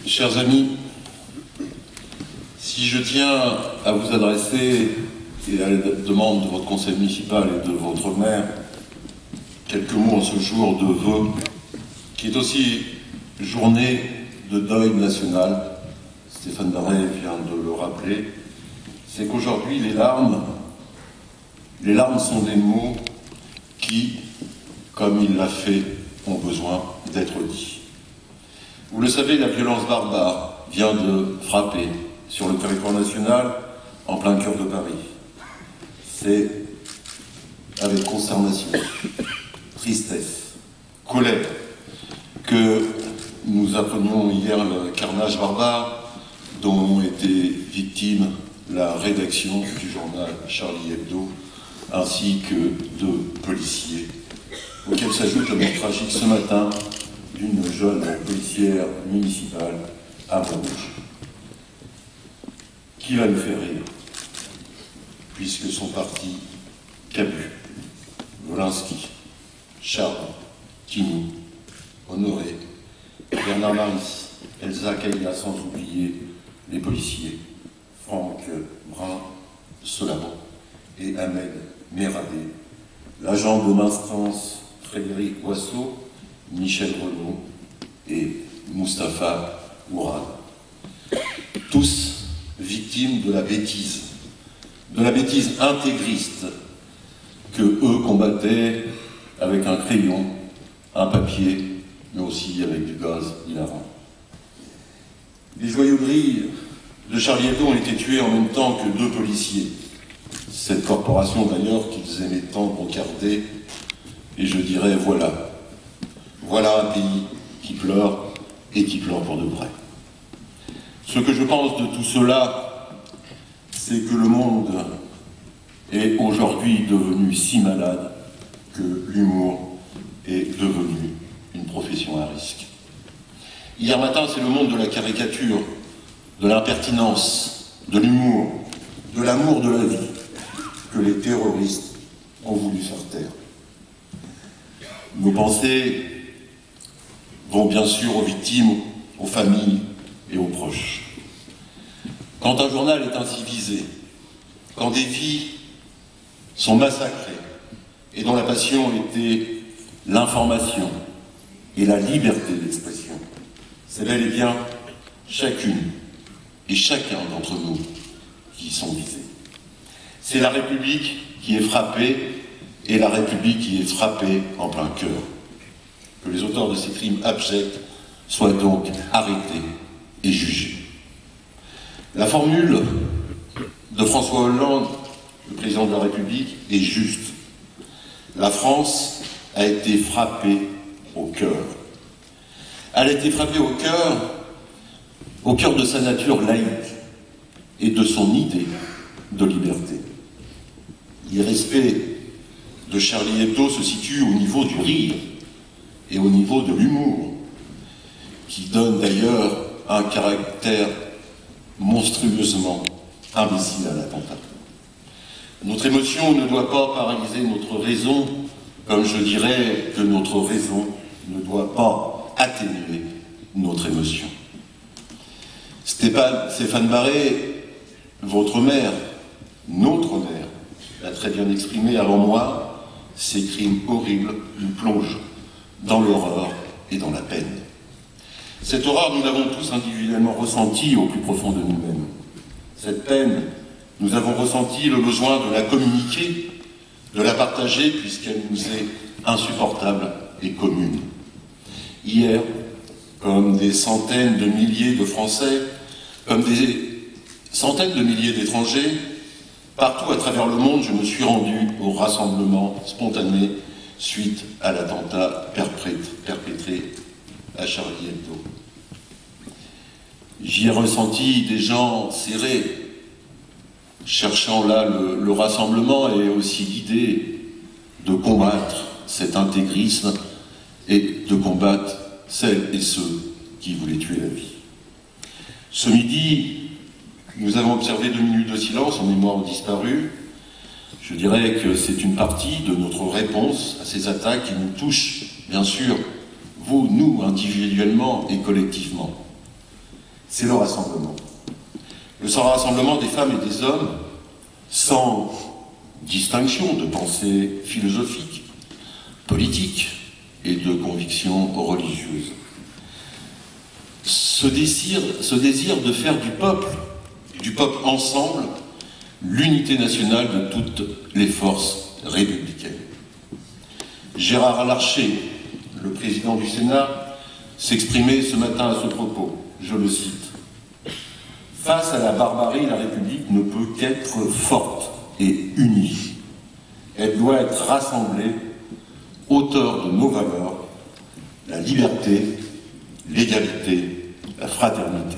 Chers amis, si je tiens à vous adresser, et à la demande de votre conseil municipal et de votre maire, quelques mots en ce jour de vœux, qui est aussi journée de deuil national, Stéphane Barret vient de le rappeler, c'est qu'aujourd'hui les larmes sont des mots qui, comme il l'a fait, ont besoin d'être dits. Vous le savez, la violence barbare vient de frapper sur le territoire national, en plein cœur de Paris. C'est avec consternation, tristesse, colère, que nous apprenions hier le carnage barbare dont était victime la rédaction du journal Charlie Hebdo, ainsi que deux policiers, auxquels s'ajoute le mort tragique ce matin d'une jeune policière municipale à Montrouge. Qui va nous faire rire, puisque son parti, Cabu, Wolinski, Charles, Tini, Honoré, Bernard Maris, Elsa Kaïla, sans oublier les policiers, Franck Brun, Solaban et Ahmed Méradé, l'agent de l'instance Frédéric Boisseau, Michel Renaud et Mustapha Ourad. Tous victimes de la bêtise intégriste que eux combattaient avec un crayon, un papier, mais aussi avec du gaz hilarant. Les joyauderies de Charlie Hebdo ont été tués en même temps que deux policiers. Cette corporation d'ailleurs qu'ils aimaient tant brocarder, et je dirais voilà un pays qui pleure et qui pleure pour de vrai. Ce que je pense de tout cela, c'est que le monde est aujourd'hui devenu si malade que l'humour est devenu une profession à risque. Hier matin, c'est le monde de la caricature, de l'impertinence, de l'humour, de l'amour de la vie que les terroristes ont voulu faire taire. Nos pensées vont bien sûr aux victimes, aux familles et aux proches. Quand un journal est ainsi visé, quand des vies sont massacrées et dont la passion était l'information et la liberté d'expression, c'est bel et bien chacune et chacun d'entre nous qui sont visés. C'est la République qui est frappée et la République qui est frappée en plein cœur. Que les auteurs de ces crimes abjects soient donc arrêtés et jugés. La formule de François Hollande, le président de la République, est juste. La France a été frappée au cœur. Elle a été frappée au cœur de sa nature laïque et de son idée de liberté. L'irrespect de Charlie Hebdo se situe au niveau du rire et au niveau de l'humour, qui donne d'ailleurs un caractère monstrueusement imbécile à l'attentat. Notre émotion ne doit pas paralyser notre raison, comme je dirais que notre raison ne doit pas atténuer notre émotion. Stéphane Barret, votre maire, notre maire, l'a très bien exprimé avant moi, ces crimes horribles nous plongent dans l'horreur et dans la peine. Cette horreur, nous l'avons tous individuellement ressentie au plus profond de nous-mêmes. Cette peine, nous avons ressenti le besoin de la communiquer, de la partager, puisqu'elle nous est insupportable et commune. Hier, comme des centaines de milliers de Français, comme des centaines de milliers d'étrangers, partout à travers le monde, je me suis rendu au rassemblement spontané suite à l'attentat perpétré à Charlie Hebdo. J'y ai ressenti des gens serrés, cherchant là le rassemblement et aussi l'idée de combattre cet intégrisme et de combattre celles et ceux qui voulaient tuer la vie. Ce midi, nous avons observé 2 minutes de silence en mémoire aux disparus. Je dirais que c'est une partie de notre réponse à ces attaques qui nous touchent, bien sûr, vous, nous, individuellement et collectivement. c'est le rassemblement. Le rassemblement des femmes et des hommes, sans distinction de pensée philosophique, politique et de conviction religieuse. Ce désir de faire du peuple ensemble, l'unité nationale de toutes les forces républicaines. Gérard Larcher, le président du Sénat, s'exprimait ce matin à ce propos, je le cite. « Face à la barbarie, la République ne peut qu'être forte et unie. Elle doit être rassemblée, auteur de nos valeurs, la liberté, l'égalité, la fraternité. »